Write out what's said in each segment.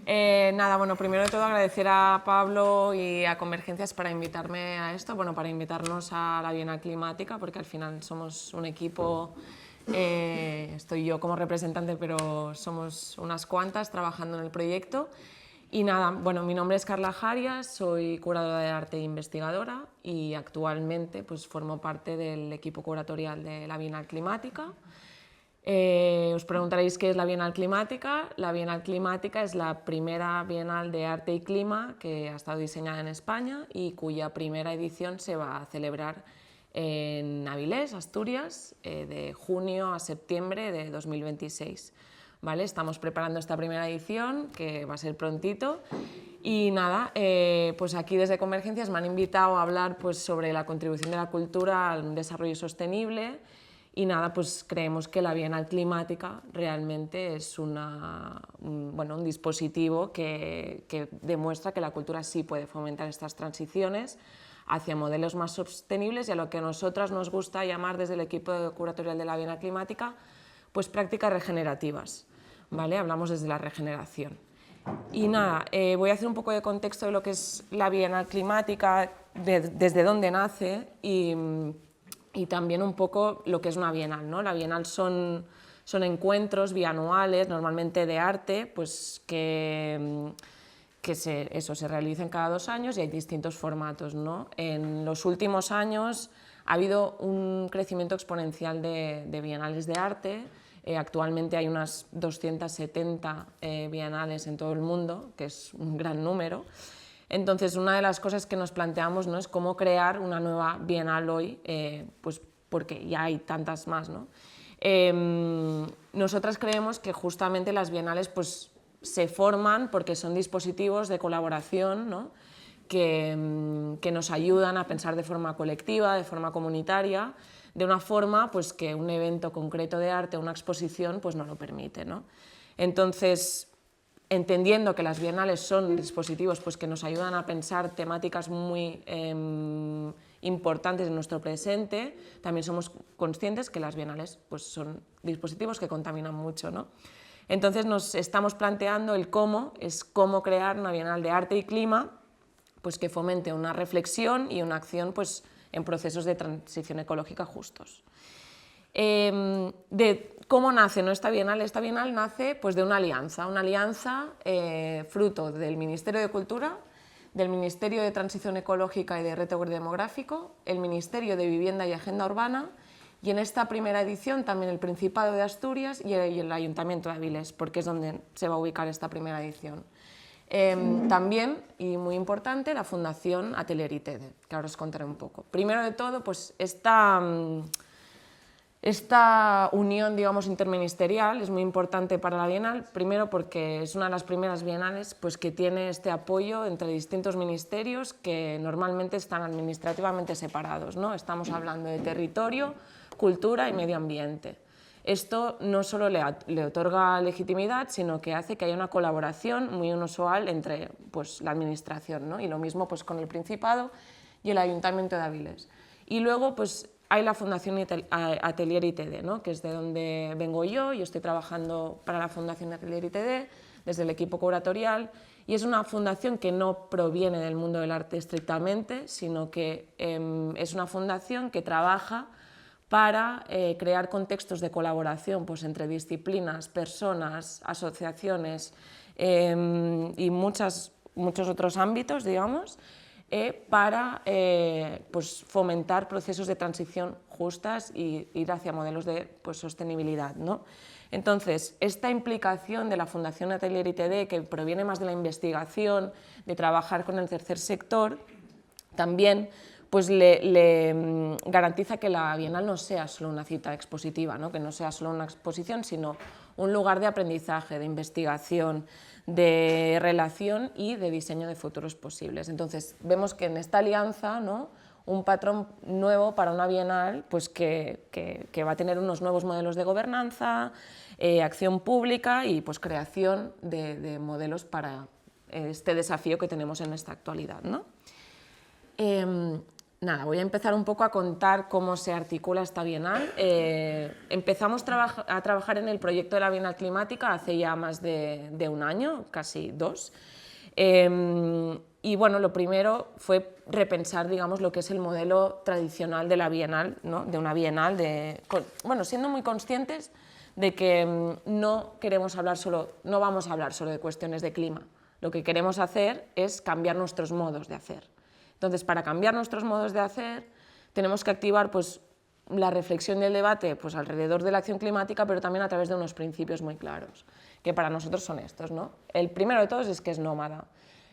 Nada, bueno, primero de todo agradecer a Pablo y a Convergencias para invitarme a esto, bueno, para invitarnos a la Bienal Climática, porque al final somos un equipo, estoy yo como representante, pero somos unas cuantas trabajando en el proyecto. Y nada, bueno, mi nombre es Carla Jarias, soy curadora de arte e investigadora y actualmente pues formo parte del equipo curatorial de la Bienal Climática. Os preguntaréis qué es la Bienal Climática. La Bienal Climática es la primera Bienal de Arte y Clima que ha estado diseñada en España y cuya primera edición se va a celebrar en Avilés, Asturias, de junio a septiembre de 2026. ¿Vale? Estamos preparando esta primera edición, que va a ser prontito. Y nada, pues aquí desde Convergencias me han invitado a hablar pues, sobre la contribución de la cultura al desarrollo sostenible. Y nada, pues creemos que la Bienal Climática realmente es un dispositivo que demuestra que la cultura sí puede fomentar estas transiciones hacia modelos más sostenibles y a lo que a nosotras nos gusta llamar desde el equipo curatorial de la Bienal Climática, pues prácticas regenerativas, ¿vale? Hablamos desde la regeneración. Y nada, voy a hacer un poco de contexto de lo que es la Bienal Climática, desde dónde nace y también un poco lo que es una bienal, ¿no? La bienal son encuentros bianuales, normalmente de arte, pues que se realizan cada 2 años y hay distintos formatos, ¿no? En los últimos años ha habido un crecimiento exponencial de bienales de arte. Actualmente hay unas 270 bienales en todo el mundo, que es un gran número. Entonces, una de las cosas que nos planteamos, ¿no?, es cómo crear una nueva bienal hoy, pues porque ya hay tantas más, ¿no? Nosotras creemos que justamente las bienales pues, se forman porque son dispositivos de colaboración, ¿no?, que nos ayudan a pensar de forma colectiva, de forma comunitaria, de una forma pues, que un evento concreto de arte, una exposición, pues no lo permite, ¿no? Entonces, entendiendo que las bienales son dispositivos pues, que nos ayudan a pensar temáticas muy importantes en nuestro presente, también somos conscientes que las bienales pues, son dispositivos que contaminan mucho, ¿no? Entonces nos estamos planteando el cómo, es cómo crear una bienal de arte y clima pues, que fomente una reflexión y una acción pues, en procesos de transición ecológica justos. De cómo nace, ¿no?, esta bienal. Esta bienal nace pues, de una alianza fruto del Ministerio de Cultura, del Ministerio de Transición Ecológica y de Reto Demográfico, el Ministerio de Vivienda y Agenda Urbana y en esta primera edición también el Principado de Asturias y el Ayuntamiento de Avilés, porque es donde se va a ubicar esta primera edición. También, y muy importante, la Fundación Atelier ITD, que ahora os contaré un poco. Primero de todo, pues esta unión, digamos, interministerial es muy importante para la Bienal, primero porque es una de las primeras bienales pues, que tiene este apoyo entre distintos ministerios que normalmente están administrativamente separados, ¿no? Estamos hablando de territorio, cultura y medio ambiente. Esto no solo le otorga legitimidad, sino que hace que haya una colaboración muy inusual entre pues, la administración, ¿no? Y lo mismo pues, con el Principado y el Ayuntamiento de Avilés. Y luego pues, hay la Fundación Atelier ITD, ¿no?, que es de donde vengo yo estoy trabajando para la Fundación Atelier ITD desde el equipo curatorial y es una fundación que no proviene del mundo del arte estrictamente, sino que es una fundación que trabaja para crear contextos de colaboración pues, entre disciplinas, personas, asociaciones y muchos otros ámbitos, digamos, para pues, fomentar procesos de transición justas y ir hacia modelos de pues, sostenibilidad, ¿no? Entonces, esta implicación de la Fundación Atelier ITD, que proviene más de la investigación, de trabajar con el tercer sector, también pues le garantiza que la Bienal no sea solo una cita expositiva, ¿no?, que no sea solo una exposición, sino un lugar de aprendizaje, de investigación, de relación y de diseño de futuros posibles. Entonces, vemos que en esta alianza, ¿no?, un patrón nuevo para una Bienal pues que va a tener unos nuevos modelos de gobernanza, acción pública y pues, creación de modelos para este desafío que tenemos en esta actualidad, ¿no? Nada, voy a empezar un poco a contar cómo se articula esta Bienal. Empezamos a trabajar en el proyecto de la Bienal Climática hace ya más de un año, casi 2. Y bueno, lo primero fue repensar, digamos, lo que es el modelo tradicional de la Bienal, ¿no? De una Bienal, bueno, siendo muy conscientes de que no vamos a hablar solo de cuestiones de clima. Lo que queremos hacer es cambiar nuestros modos de hacer. Entonces, para cambiar nuestros modos de hacer, tenemos que activar pues, la reflexión y el debate pues, alrededor de la acción climática, pero también a través de unos principios muy claros, que para nosotros son estos, ¿no? El primero de todos es que es nómada.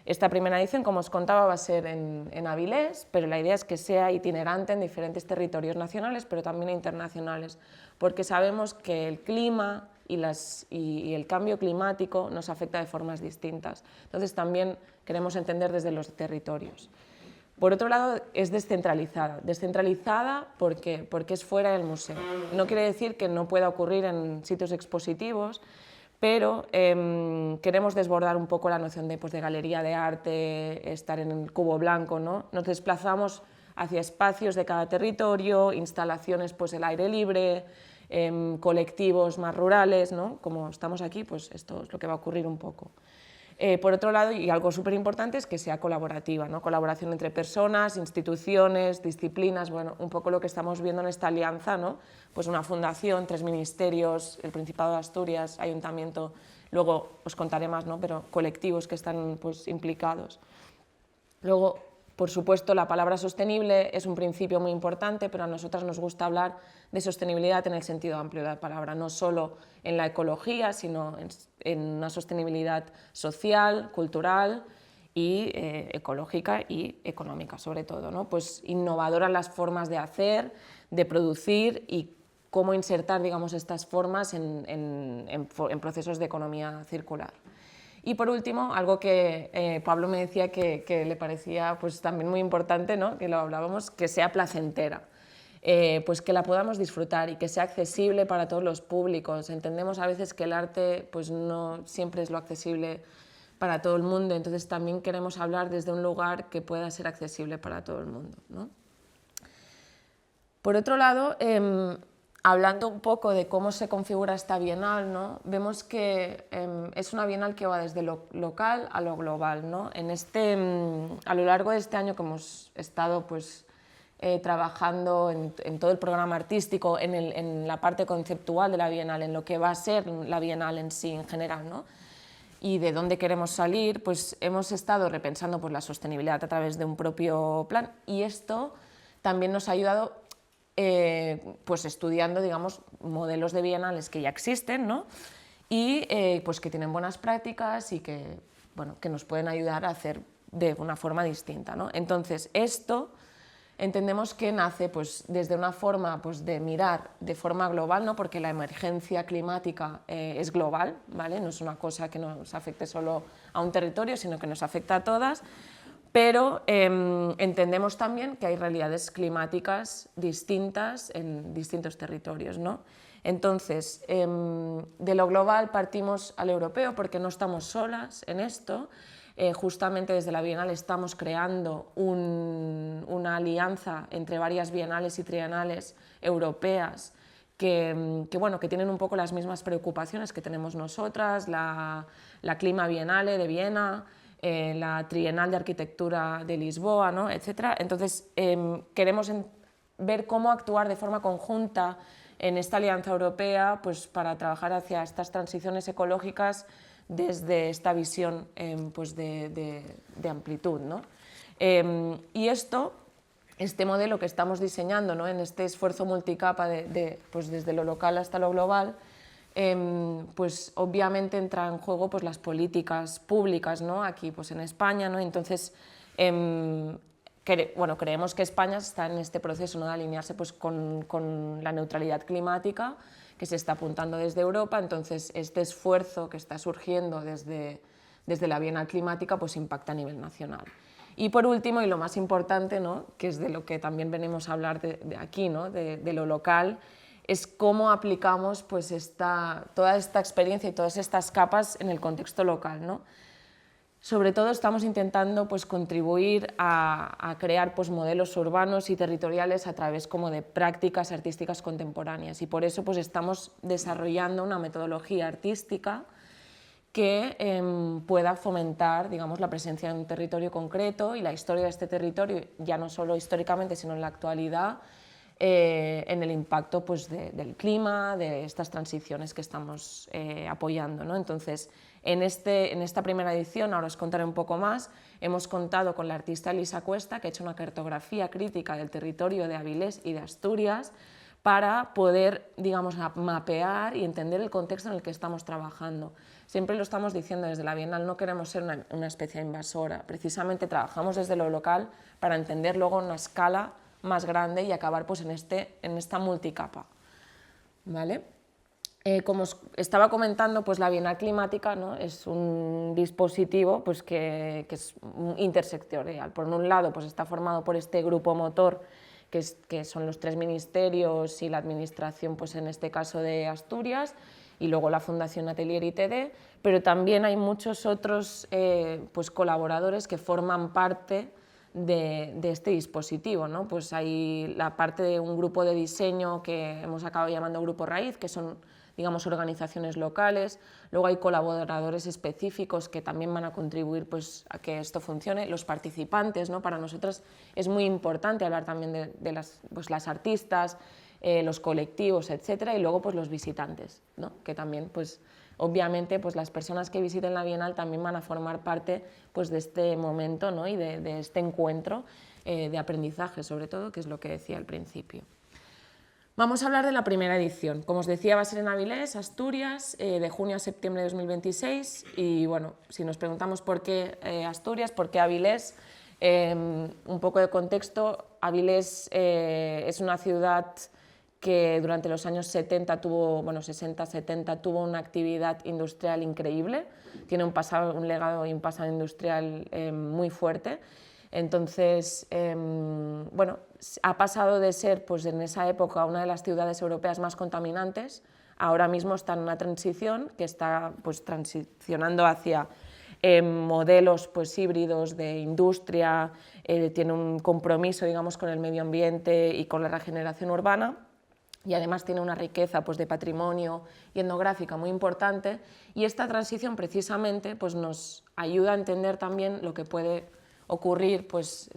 Esta primera edición, como os contaba, va a ser en Avilés, pero la idea es que sea itinerante en diferentes territorios nacionales, pero también internacionales, porque sabemos que el clima y el cambio climático nos afecta de formas distintas. Entonces, también queremos entender desde los territorios. Por otro lado, es descentralizada. Descentralizada porque es fuera del museo. No quiere decir que no pueda ocurrir en sitios expositivos, pero queremos desbordar un poco la noción de galería de arte, estar en el cubo blanco, ¿no? Nos desplazamos hacia espacios de cada territorio, instalaciones pues, al aire libre, colectivos más rurales, ¿no? Como estamos aquí, pues esto es lo que va a ocurrir un poco. Por otro lado, y algo súper importante, es que sea colaborativa, ¿no? Colaboración entre personas, instituciones, disciplinas, bueno, un poco lo que estamos viendo en esta alianza, ¿no? Pues una fundación, 3 ministerios, el Principado de Asturias, Ayuntamiento, luego os contaré más, ¿no? Pero colectivos que están pues, implicados. Luego, por supuesto, la palabra sostenible es un principio muy importante, pero a nosotras nos gusta hablar de sostenibilidad en el sentido amplio de la palabra, no solo en la ecología, sino en una sostenibilidad social, cultural y ecológica y económica, sobre todo, ¿no? Pues innovadoras las formas de hacer, de producir y cómo insertar, digamos, estas formas en procesos de economía circular. Y por último, algo que Pablo me decía que le parecía pues, también muy importante, ¿no? Que lo hablábamos, que sea placentera, pues que la podamos disfrutar y que sea accesible para todos los públicos. Entendemos a veces que el arte pues, no siempre es lo accesible para todo el mundo, entonces también queremos hablar desde un lugar que pueda ser accesible para todo el mundo, ¿no? Por otro lado, hablando un poco de cómo se configura esta Bienal, ¿no? Vemos que es una Bienal que va desde lo local a lo global, ¿no? A lo largo de este año que hemos estado pues, trabajando en todo el programa artístico, en la parte conceptual de la Bienal, en lo que va a ser la Bienal en sí, en general, ¿no? Y de dónde queremos salir, pues hemos estado repensando pues, la sostenibilidad a través de un propio plan, y esto también nos ha ayudado pues estudiando, digamos, modelos de bienales que ya existen, ¿no? Y pues que tienen buenas prácticas y que, bueno, que nos pueden ayudar a hacer de una forma distinta, ¿no? Entonces, esto entendemos que nace pues, desde una forma pues, de mirar de forma global, ¿no? Porque la emergencia climática es global, ¿vale? No es una cosa que nos afecte solo a un territorio, sino que nos afecta a todas. Pero entendemos también que hay realidades climáticas distintas en distintos territorios, ¿no? Entonces, de lo global partimos al europeo porque no estamos solas en esto. Justamente desde la Bienal estamos creando una alianza entre varias bienales y trienales europeas que tienen un poco las mismas preocupaciones que tenemos nosotras, la Clima Bienale de Viena, la Trienal de Arquitectura de Lisboa, ¿no? Etcétera. Entonces, queremos ver cómo actuar de forma conjunta en esta alianza europea pues, para trabajar hacia estas transiciones ecológicas desde esta visión pues de amplitud, ¿no? Y este modelo que estamos diseñando, ¿no? En este esfuerzo multicapa pues desde lo local hasta lo global, pues obviamente entra en juego pues, las políticas públicas, ¿no? Aquí pues, en España, ¿no? Entonces, creemos que España está en este proceso, ¿no? De alinearse pues, con la neutralidad climática que se está apuntando desde Europa, entonces este esfuerzo que está surgiendo desde la Bienal Climática pues, impacta a nivel nacional. Y por último, y lo más importante, ¿no? Que es de lo que también venimos a hablar de aquí, ¿no? de lo local, es cómo aplicamos pues, toda esta experiencia y todas estas capas en el contexto local, ¿no? Sobre todo estamos intentando pues, contribuir a crear pues, modelos urbanos y territoriales a través como de prácticas artísticas contemporáneas, y por eso pues, estamos desarrollando una metodología artística que pueda fomentar, digamos, la presencia en un territorio concreto y la historia de este territorio, ya no solo históricamente, sino en la actualidad, en el impacto pues, del clima, de estas transiciones que estamos apoyando, ¿no? Entonces, en esta primera edición, ahora os contaré un poco más, hemos contado con la artista Elisa Cuesta, que ha hecho una cartografía crítica del territorio de Avilés y de Asturias, para poder, digamos, mapear y entender el contexto en el que estamos trabajando. Siempre lo estamos diciendo desde la Bienal, no queremos ser una especie invasora, precisamente trabajamos desde lo local para entender luego una escala más grande y acabar pues, en esta multicapa, ¿vale? Como os estaba comentando, pues la Bienal Climática, ¿no? Es un dispositivo pues, que es intersectorial. Por un lado, pues está formado por este grupo motor, que son los 3 ministerios y la administración, pues en este caso de Asturias, y luego la Fundación Atelier ITD, pero también hay muchos otros pues colaboradores que forman parte de este dispositivo, ¿no? Pues hay la parte de un grupo de diseño que hemos acabado llamando Grupo Raíz, que son, digamos, organizaciones locales. Luego hay colaboradores específicos que también van a contribuir pues, a que esto funcione. Los participantes, ¿no? Para nosotros es muy importante hablar también de las artistas, los colectivos, etcétera, y luego pues, los visitantes, ¿no? Que también, pues, obviamente, pues, las personas que visiten la Bienal también van a formar parte pues, de este momento, ¿no? Y de este encuentro de aprendizaje, sobre todo, que es lo que decía al principio. Vamos a hablar de la primera edición. Como os decía, va a ser en Avilés, Asturias, de junio a septiembre de 2026. Y bueno, si nos preguntamos por qué Asturias, por qué Avilés, un poco de contexto. Avilés es una ciudad que durante los años 70 tuvo, bueno, 60-70 tuvo una actividad industrial increíble, tiene un legado y un pasado industrial muy fuerte. Entonces, bueno, ha pasado de ser pues, en esa época una de las ciudades europeas más contaminantes, ahora mismo está en una transición que está pues, transicionando hacia modelos pues, híbridos de industria, tiene un compromiso, digamos, con el medio ambiente y con la regeneración urbana, y además tiene una riqueza pues, de patrimonio y etnográfica muy importante, y esta transición precisamente pues, nos ayuda a entender también lo que puede ocurrir pues,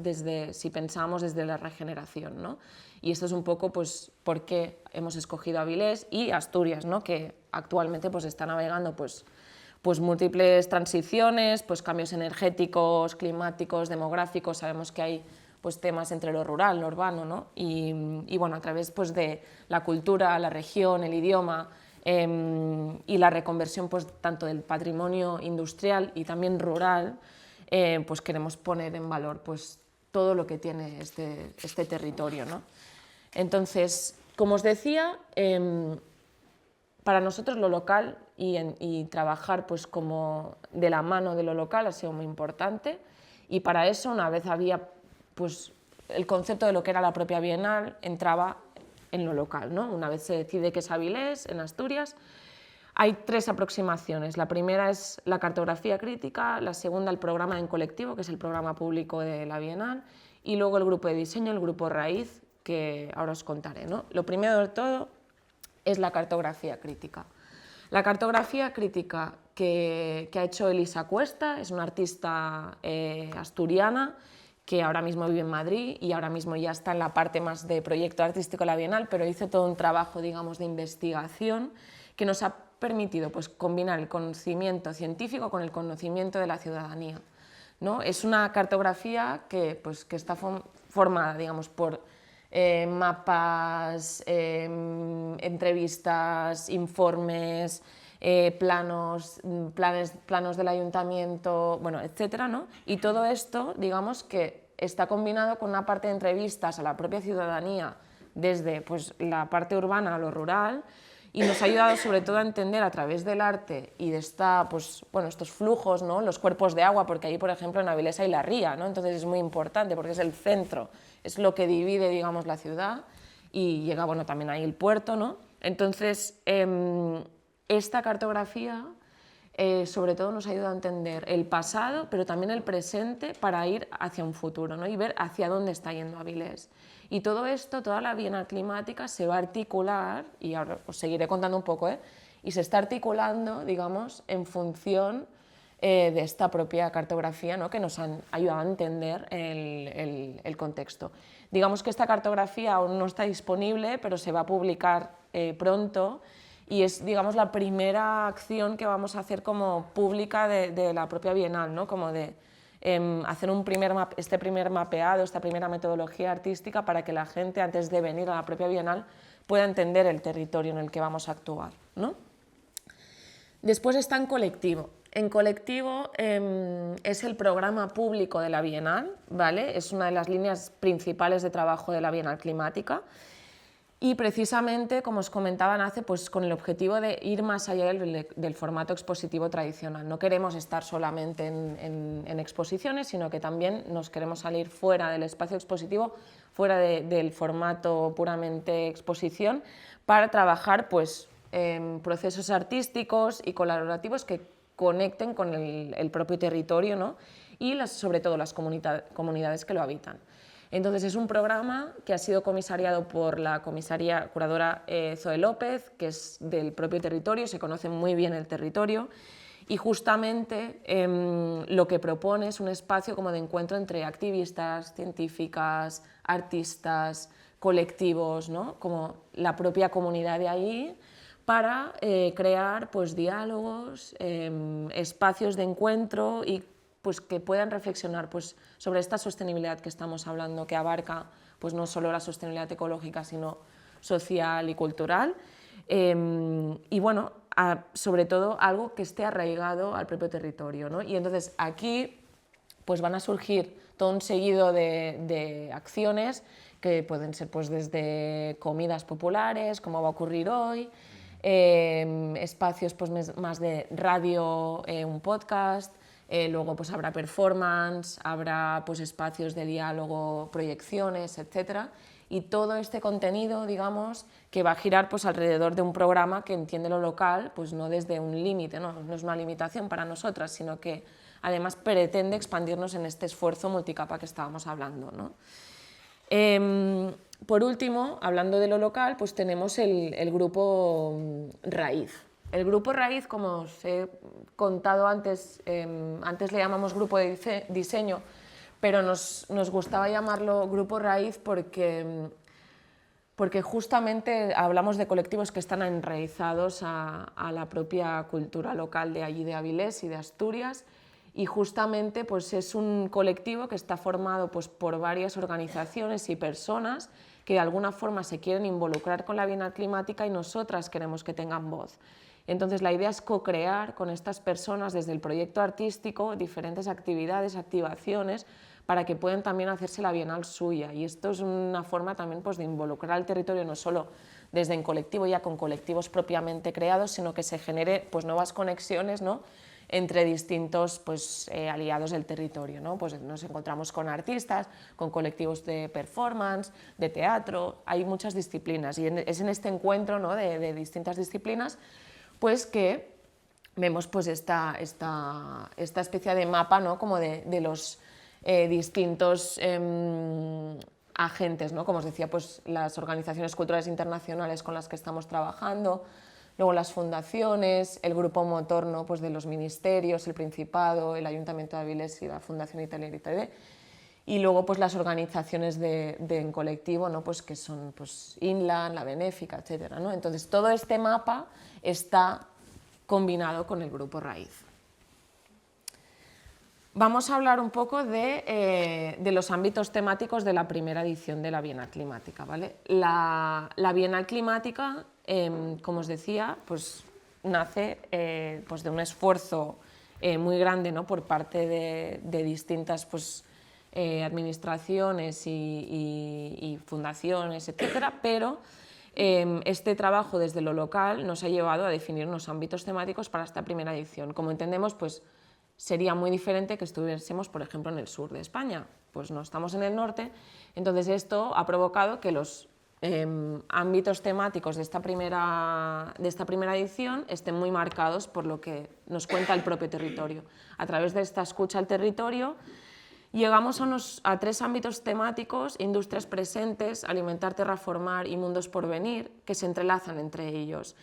si pensamos desde la regeneración, ¿no? Y esto es un poco pues, por qué hemos escogido Avilés y Asturias, ¿no? Que actualmente pues, está navegando pues, múltiples transiciones, pues, cambios energéticos, climáticos, demográficos. Sabemos que hay pues, temas entre lo rural, lo urbano, ¿no? Y bueno, a través pues, de la cultura, la región, el idioma y la reconversión pues, tanto del patrimonio industrial y también rural, pues queremos poner en valor pues, todo lo que tiene este territorio, ¿no? Entonces, como os decía, para nosotros lo local y trabajar pues, como de la mano de lo local ha sido muy importante, y para eso, una vez había pues, el concepto de lo que era la propia Bienal, entraba en lo local, ¿no? Una vez se decide que es Avilés, en Asturias, hay 3 aproximaciones. La primera es la cartografía crítica, la segunda el programa en colectivo, que es el programa público de la Bienal, y luego el grupo de diseño, el grupo Raíz, que ahora os contaré, ¿no? Lo primero de todo es la cartografía crítica. La cartografía crítica que ha hecho Elisa Cuesta, es una artista asturiana que ahora mismo vive en Madrid y ahora mismo ya está en la parte más de proyecto artístico de la Bienal, pero hizo todo un trabajo, digamos, de investigación que nos ha permitido pues, combinar el conocimiento científico con el conocimiento de la ciudadanía, ¿no? Es una cartografía que está formada, digamos, por mapas, entrevistas, informes, planos del ayuntamiento, bueno, etcétera, ¿no? Y todo esto, digamos, que está combinado con una parte de entrevistas a la propia ciudadanía desde pues, la parte urbana a lo rural, y nos ha ayudado sobre todo a entender a través del arte y de pues, bueno, estos flujos, ¿no? Los cuerpos de agua, porque ahí, por ejemplo, en Avilés hay la ría, ¿no? Entonces es muy importante porque es el centro, es lo que divide, digamos, la ciudad, y llega, bueno, también ahí el puerto, ¿no? Entonces, esta cartografía sobre todo nos ayuda a entender el pasado, pero también el presente para ir hacia un futuro, ¿no? Y ver hacia dónde está yendo Avilés. Y todo esto, toda la Bienal Climática se va a articular, y ahora os seguiré contando un poco, y se está articulando, digamos, en función de esta propia cartografía, ¿no? Que nos han ayudado a entender el contexto. Digamos que esta cartografía aún no está disponible, pero se va a publicar pronto, y es, digamos, la primera acción que vamos a hacer como pública de la propia Bienal, ¿no? Como de hacer este primer mapeado, esta primera metodología artística para que la gente, antes de venir a la propia Bienal, pueda entender el territorio en el que vamos a actuar, ¿no? Después está En Colectivo. En Colectivo es el programa público de la Bienal, ¿vale? Es una de las líneas principales de trabajo de la Bienal Climática. Y precisamente, como os comentaba, nace pues, con el objetivo de ir más allá del formato expositivo tradicional. No queremos estar solamente en exposiciones, sino que también nos queremos salir fuera del espacio expositivo, fuera del formato puramente exposición, para trabajar pues, procesos artísticos y colaborativos que conecten con el propio territorio, ¿no? Y sobre todo las comunidades que lo habitan. Entonces es un programa que ha sido comisariado por la comisaria curadora Zoe López, que es del propio territorio, se conoce muy bien el territorio, y justamente lo que propone es un espacio como de encuentro entre activistas, científicas, artistas, colectivos, ¿no? Como la propia comunidad de allí, para crear pues, diálogos, espacios de encuentro y pues, que puedan reflexionar pues, sobre esta sostenibilidad que estamos hablando, que abarca pues, no solo la sostenibilidad ecológica, sino social y cultural, y bueno, sobre todo algo que esté arraigado al propio territorio, ¿no? Y entonces aquí pues, van a surgir todo un seguido de acciones que pueden ser pues, desde comidas populares, como va a ocurrir hoy, espacios pues, más de radio, un podcast. Luego pues, habrá performance, habrá pues, espacios de diálogo, proyecciones, etc. Y todo este contenido, digamos, que va a girar pues, alrededor de un programa que entiende lo local, pues no desde un límite, no es una limitación para nosotras, sino que además pretende expandirnos en este esfuerzo multicapa que estábamos hablando, ¿no? Por último, hablando de lo local, pues tenemos el grupo Raíz. El grupo Raíz, como os he contado antes, antes le llamamos grupo de diseño, pero nos gustaba llamarlo grupo Raíz porque justamente hablamos de colectivos que están enraizados a la propia cultura local de allí de Avilés y de Asturias, y justamente pues, es un colectivo que está formado pues, por varias organizaciones y personas que de alguna forma se quieren involucrar con la Bienal Climática y nosotras queremos que tengan voz. Entonces la idea es co-crear con estas personas desde el proyecto artístico diferentes actividades, activaciones, para que puedan también hacerse la Bienal suya. Y esto es una forma también pues, de involucrar al territorio no solo desde En Colectivo, ya con colectivos propiamente creados, sino que se genere pues, nuevas conexiones, ¿no? Entre distintos pues, aliados del territorio, ¿no? Pues nos encontramos con artistas, con colectivos de performance, de teatro, hay muchas disciplinas y es en este encuentro, ¿no? de distintas disciplinas pues que vemos pues, esta especie de mapa, ¿no? Como de los distintos agentes, ¿no? Como os decía, pues, las organizaciones culturales internacionales con las que estamos trabajando, luego las fundaciones, el grupo motor, ¿no? Pues de los ministerios, el Principado, el Ayuntamiento de Avilés y la Fundación Italia ITD, y luego pues, las organizaciones En Colectivo, ¿no? Pues, que son pues, Inland, la Benéfica, etc., ¿no? Entonces todo este mapa está combinado con el grupo Raíz. Vamos a hablar un poco de los ámbitos temáticos de la primera edición de la Bienal Climática, ¿vale? La Bienal Climática, como os decía, pues, nace pues, de un esfuerzo muy grande, ¿no? Por parte de distintas pues, administraciones y fundaciones, etcétera, pero este trabajo desde lo local nos ha llevado a definir unos ámbitos temáticos para esta primera edición. Como entendemos, pues, sería muy diferente que estuviésemos, por ejemplo, en el sur de España. Pues no estamos en el norte, entonces esto ha provocado que los ámbitos temáticos de esta primera edición estén muy marcados por lo que nos cuenta el propio territorio. A través de esta escucha al territorio llegamos a 3 ámbitos temáticos: industrias presentes, alimentar, terraformar y mundos por venir, que se entrelazan entre ellos.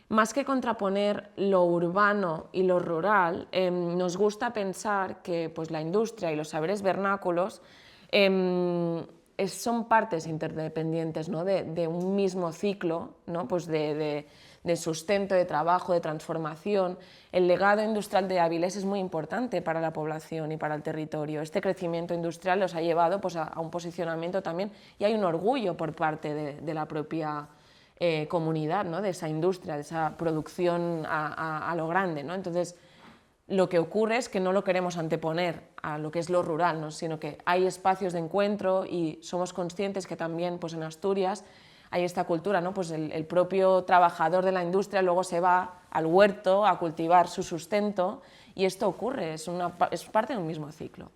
Más que contraponer lo urbano y lo rural, nos gusta pensar que pues, la industria y los saberes vernáculos son partes interdependientes, ¿no? de un mismo ciclo, ¿no? Pues de sustento, de trabajo, de transformación. El legado industrial de Avilés es muy importante para la población y para el territorio. Este crecimiento industrial los ha llevado pues, a un posicionamiento también, y hay un orgullo por parte de la propia comunidad, ¿no? De esa industria, de esa producción a lo grande, ¿no? Entonces, lo que ocurre es que no lo queremos anteponer a lo que es lo rural, ¿no? Sino que hay espacios de encuentro y somos conscientes que también pues en Asturias hay esta cultura, ¿no? Pues el propio trabajador de la industria luego se va al huerto a cultivar su sustento, y esto ocurre, es parte de un mismo ciclo.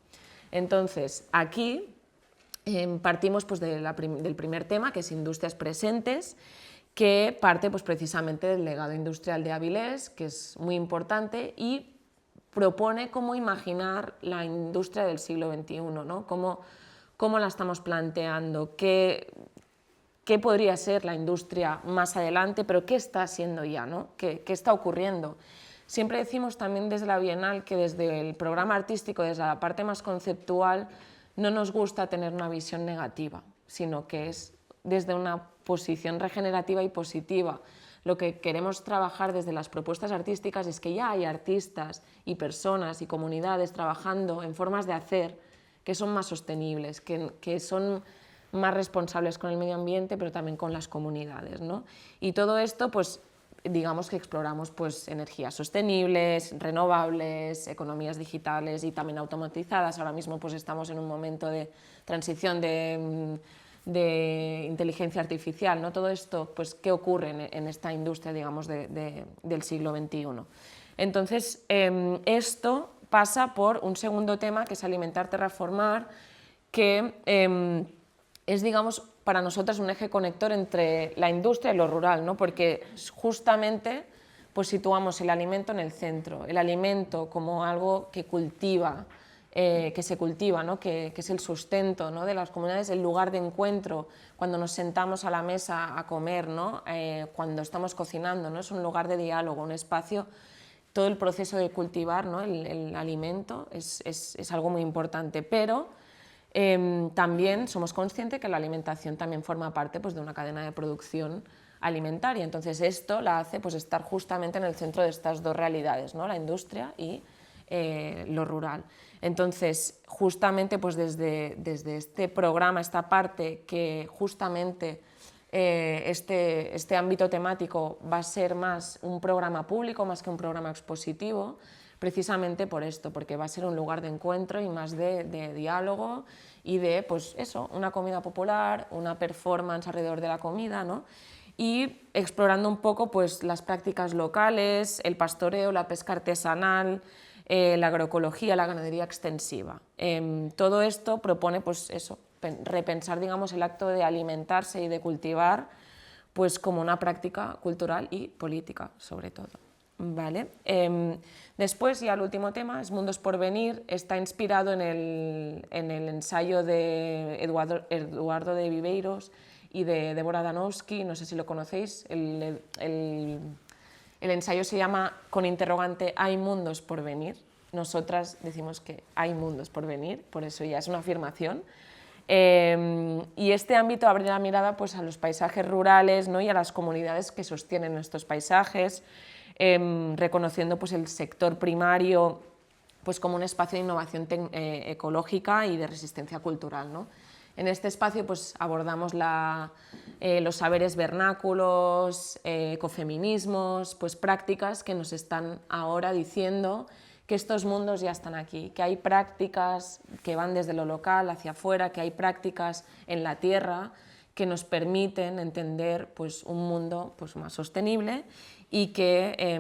Entonces, aquí partimos pues, del primer tema, que es industrias presentes, que parte pues, precisamente del legado industrial de Avilés, que es muy importante, y propone cómo imaginar la industria del siglo XXI, ¿no? Cómo la estamos planteando, qué podría ser la industria más adelante, pero qué está siendo ya, ¿no? ¿Qué está ocurriendo? Siempre decimos también desde la Bienal que desde el programa artístico, desde la parte más conceptual, no nos gusta tener una visión negativa, sino que es desde una posición regenerativa y positiva. Lo que queremos trabajar desde las propuestas artísticas es que ya hay artistas y personas y comunidades trabajando en formas de hacer que son más sostenibles, que son más responsables con el medio ambiente, pero también con las comunidades, ¿no? Y todo esto, pues, digamos que exploramos pues, energías sostenibles, renovables, economías digitales y también automatizadas. Ahora mismo pues, estamos en un momento de transición de inteligencia artificial, ¿no? Todo esto, pues, ¿qué ocurre en esta industria, digamos, del siglo XXI? Entonces, esto pasa por un segundo tema, que es alimentar, terraformar, que es, digamos, para nosotros un eje conector entre la industria y lo rural, ¿no? Porque justamente pues, situamos el alimento en el centro, el alimento como algo que cultiva, que se cultiva, ¿no? que es el sustento, ¿no? de las comunidades, el lugar de encuentro, cuando nos sentamos a la mesa a comer, ¿no? Cuando estamos cocinando, ¿no? Es un lugar de diálogo, un espacio. Todo el proceso de cultivar, ¿no? el alimento es algo muy importante, pero también somos conscientes que la alimentación también forma parte pues, de una cadena de producción alimentaria. Entonces esto la hace pues, estar justamente en el centro de estas dos realidades, ¿no? La industria y lo rural. Entonces, justamente pues, desde este programa, esta parte que justamente este ámbito temático va a ser más un programa público más que un programa expositivo, precisamente por esto, porque va a ser un lugar de encuentro y más de diálogo y de, pues eso, una comida popular, una performance alrededor de la comida, ¿no? Y explorando un poco pues, las prácticas locales, el pastoreo, la pesca artesanal, la agroecología, la ganadería extensiva. Todo esto propone pues, eso, repensar, digamos, el acto de alimentarse y de cultivar pues, como una práctica cultural y política, sobre todo. ¿Vale? Después, ya el último tema, es Mundos por venir, está inspirado en el ensayo de Eduardo de Viveiros y de Débora Danowski, no sé si lo conocéis, el ensayo se llama, con interrogante, ¿hay mundos por venir? Nosotras decimos que hay mundos por venir, por eso ya es una afirmación. Y este ámbito abre la mirada pues, a los paisajes rurales, ¿no? y a las comunidades que sostienen estos paisajes, reconociendo pues, el sector primario pues, como un espacio de innovación ecológica y de resistencia cultural, ¿no? En este espacio pues, abordamos los saberes vernáculos, ecofeminismos, pues, prácticas que nos están ahora diciendo que estos mundos ya están aquí, que hay prácticas que van desde lo local hacia afuera, que hay prácticas en la tierra que nos permiten entender pues, un mundo pues, más sostenible y que,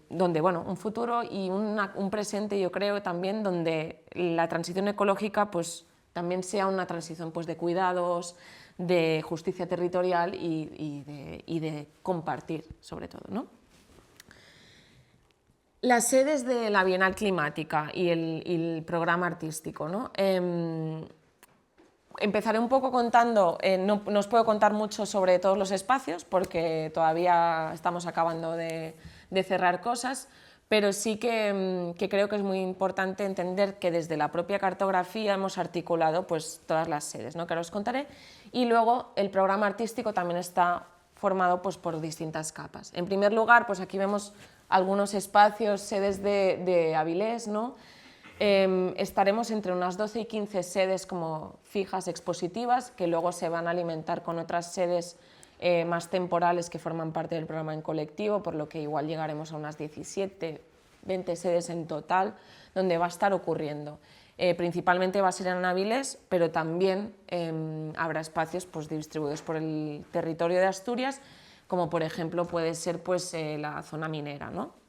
donde bueno, un futuro y un presente, yo creo, también donde la transición ecológica pues, también sea una transición pues, de cuidados, de justicia territorial y de compartir, sobre todo, ¿no? Las sedes de la Bienal Climática y el programa artístico, ¿no? Empezaré un poco contando, no os puedo contar mucho sobre todos los espacios porque todavía estamos acabando de cerrar cosas, pero sí que creo que es muy importante entender que desde la propia cartografía hemos articulado pues, todas las sedes, ¿no? Que ahora os contaré, y luego el programa artístico también está formado pues, por distintas capas. En primer lugar, pues aquí vemos algunos espacios, sedes de Avilés, ¿no? Estaremos entre unas 12 y 15 sedes como fijas expositivas que luego se van a alimentar con otras sedes más temporales que forman parte del programa en colectivo, por lo que igual llegaremos a unas 17, 20 sedes en total donde va a estar ocurriendo. Principalmente va a ser en Avilés, pero también habrá espacios pues, distribuidos por el territorio de Asturias, como por ejemplo puede ser pues, la zona minera, ¿no?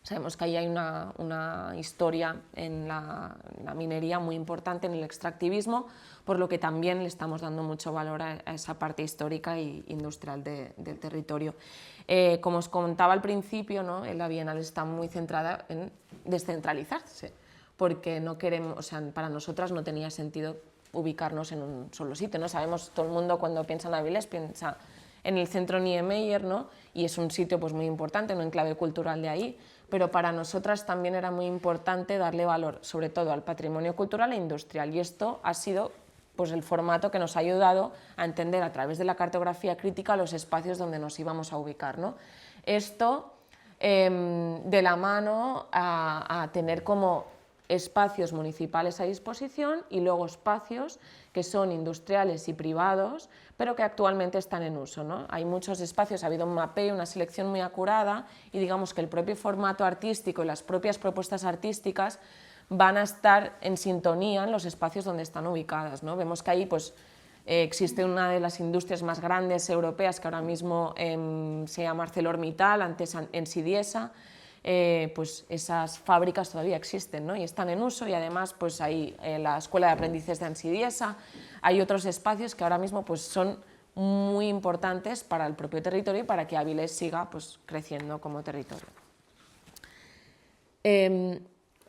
Sabemos que ahí hay una historia en la minería muy importante, en el extractivismo, por lo que también le estamos dando mucho valor a esa parte histórica e industrial del territorio. Como os contaba al principio, ¿no? La Bienal está muy centrada en descentralizarse, porque no queremos, o sea, para nosotras no tenía sentido ubicarnos en un solo sitio, ¿no? Sabemos, todo el mundo cuando piensa en Avilés piensa en el centro Niemeyer, ¿no? Y es un sitio pues, muy importante, un enclave cultural de ahí, pero para nosotras también era muy importante darle valor, sobre todo al patrimonio cultural e industrial, y esto ha sido pues, el formato que nos ha ayudado a entender a través de la cartografía crítica los espacios donde nos íbamos a ubicar, ¿no? Esto de la mano a tener como espacios municipales a disposición y luego espacios que son industriales y privados, pero que actualmente están en uso, ¿no? Hay muchos espacios, ha habido un mapeo, una selección muy acurada y digamos que el propio formato artístico y las propias propuestas artísticas van a estar en sintonía en los espacios donde están ubicadas, ¿no? Vemos que ahí pues, existe una de las industrias más grandes europeas que ahora mismo se llama ArcelorMittal, antes Ensidiesa. Pues esas fábricas todavía existen, ¿no? Y están en uso, y además pues hay la Escuela de Aprendices de Ensidiesa, hay otros espacios que ahora mismo pues, son muy importantes para el propio territorio y para que Avilés siga pues, creciendo como territorio.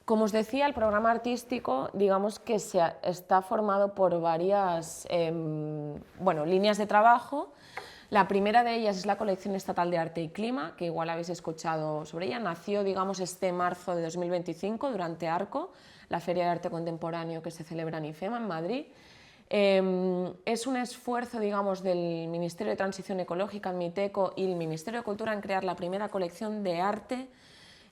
Como os decía, el programa artístico, digamos que está formado por varias líneas de trabajo. La primera de ellas es la Colección Estatal de Arte y Clima, que igual habéis escuchado sobre ella. Nació, digamos, este marzo de 2025 durante ARCO, la Feria de Arte Contemporáneo que se celebra en IFEMA, en Madrid. Es un esfuerzo, digamos, del Ministerio de Transición Ecológica, el MITECO, y el Ministerio de Cultura en crear la primera colección de arte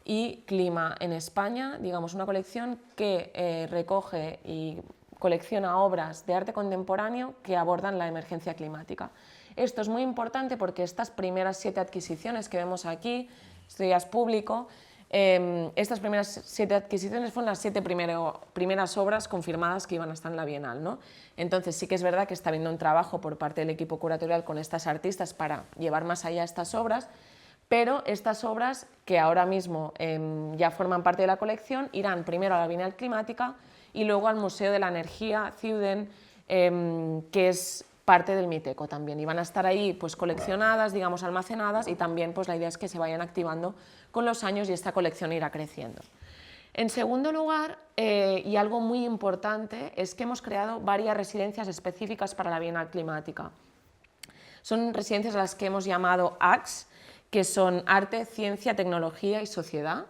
y clima en España, digamos, una colección que recoge y colecciona obras de arte contemporáneo que abordan la emergencia climática. Esto es muy importante porque estas primeras 7 adquisiciones que vemos aquí, esto ya es público, estas primeras 7 adquisiciones fueron las 7 primeras obras confirmadas que iban a estar en la Bienal, ¿no? Entonces sí que es verdad que está habiendo un trabajo por parte del equipo curatorial con estas artistas para llevar más allá estas obras, pero estas obras que ahora mismo ya forman parte de la colección irán primero a la Bienal Climática y luego al Museo de la Energía Ciuden, que es parte del MITECO también, y van a estar ahí pues, coleccionadas, digamos almacenadas, y también pues, la idea es que se vayan activando con los años y esta colección irá creciendo. En segundo lugar, y algo muy importante, es que hemos creado varias residencias específicas para la Bienal Climática. Son residencias a las que hemos llamado ACS, que son Arte, Ciencia, Tecnología y Sociedad.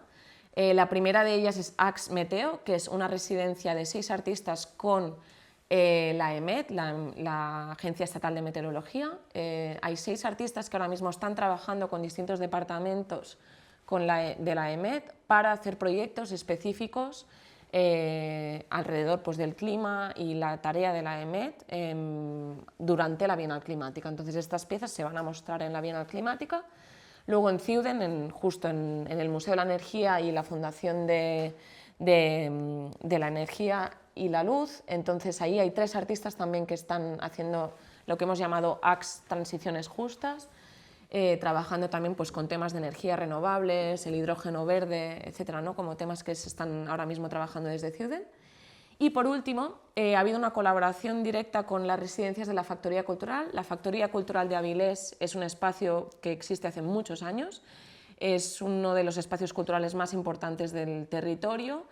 La primera de ellas es ACS Meteo, que es una residencia de 6 artistas con la EMET, la Agencia Estatal de Meteorología. Hay 6 artistas que ahora mismo están trabajando con distintos departamentos de la EMET para hacer proyectos específicos alrededor pues, del clima y la tarea de la EMET durante la Bienal Climática. Entonces estas piezas se van a mostrar en la Bienal Climática. Luego en Ciuden, justo en el Museo de la Energía y la Fundación de la Energía y la Luz, entonces ahí hay 3 artistas también que están haciendo lo que hemos llamado ACS Transiciones Justas, trabajando también pues, con temas de energías renovables, el hidrógeno verde, etcétera, ¿no? Como temas que se están ahora mismo trabajando desde Ciuden. Y por último, ha habido una colaboración directa con las residencias de la Factoría Cultural. La Factoría Cultural de Avilés es un espacio que existe hace muchos años, es uno de los espacios culturales más importantes del territorio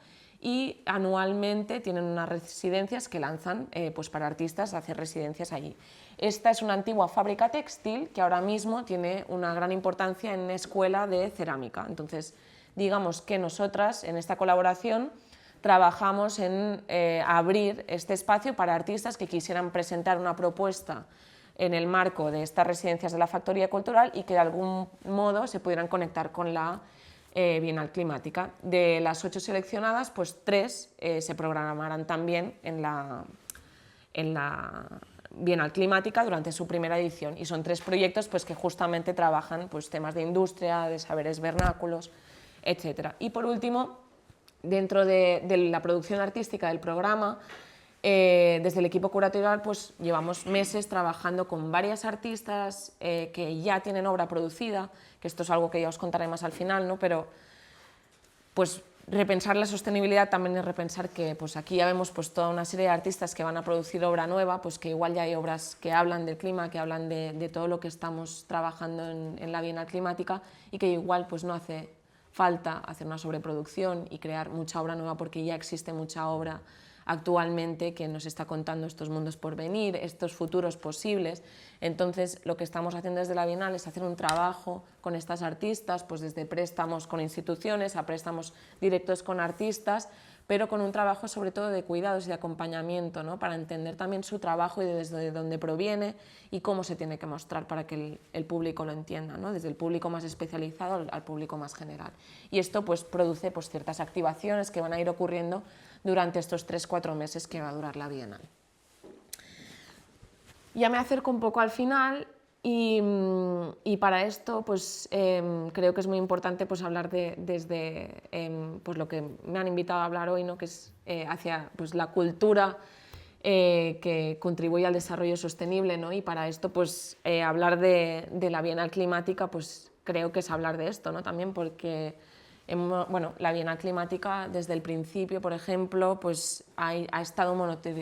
y anualmente tienen unas residencias que lanzan pues para artistas a hacer residencias allí. Esta es una antigua fábrica textil que ahora mismo tiene una gran importancia en escuela de cerámica. Entonces, digamos que nosotras en esta colaboración trabajamos en abrir este espacio para artistas que quisieran presentar una propuesta en el marco de estas residencias de la Factoría Cultural y que de algún modo se pudieran conectar con la Bienal Climática. De las 8 seleccionadas, pues 3 se programarán también en la Bienal Climática durante su primera edición, y son 3 proyectos pues, que justamente trabajan pues, temas de industria, de saberes vernáculos, etc. Y por último, dentro de la producción artística del programa, desde el equipo curatorial pues, llevamos meses trabajando con varias artistas que ya tienen obra producida, que esto es algo que ya os contaré más al final, ¿no? Pero pues, repensar la sostenibilidad también es repensar que pues, aquí ya vemos pues, toda una serie de artistas que van a producir obra nueva, pues que igual ya hay obras que hablan del clima, que hablan de todo lo que estamos trabajando en la Bienal Climática, y que igual pues, no hace falta hacer una sobreproducción y crear mucha obra nueva porque ya existe mucha obra actualmente que nos está contando estos mundos por venir, estos futuros posibles. Entonces, lo que estamos haciendo desde la Bienal es hacer un trabajo con estas artistas, pues desde préstamos con instituciones a préstamos directos con artistas, pero con un trabajo sobre todo de cuidados y de acompañamiento, ¿no? Para entender también su trabajo y desde dónde proviene y cómo se tiene que mostrar para que el público lo entienda, ¿no? Desde el público más especializado al público más general. Y esto pues, produce pues, ciertas activaciones que van a ir ocurriendo durante estos 3-4 meses que va a durar la Bienal. Ya me acerco un poco al final y para esto pues, creo que es muy importante pues, hablar desde pues, lo que me han invitado a hablar hoy, ¿no? Que es hacia pues, la cultura que contribuye al desarrollo sostenible, ¿no? Y para esto pues, hablar de la Bienal Climática pues, creo que es hablar de esto, ¿no? También porque bueno, la Bienal Climática desde el principio, por ejemplo, pues ha estado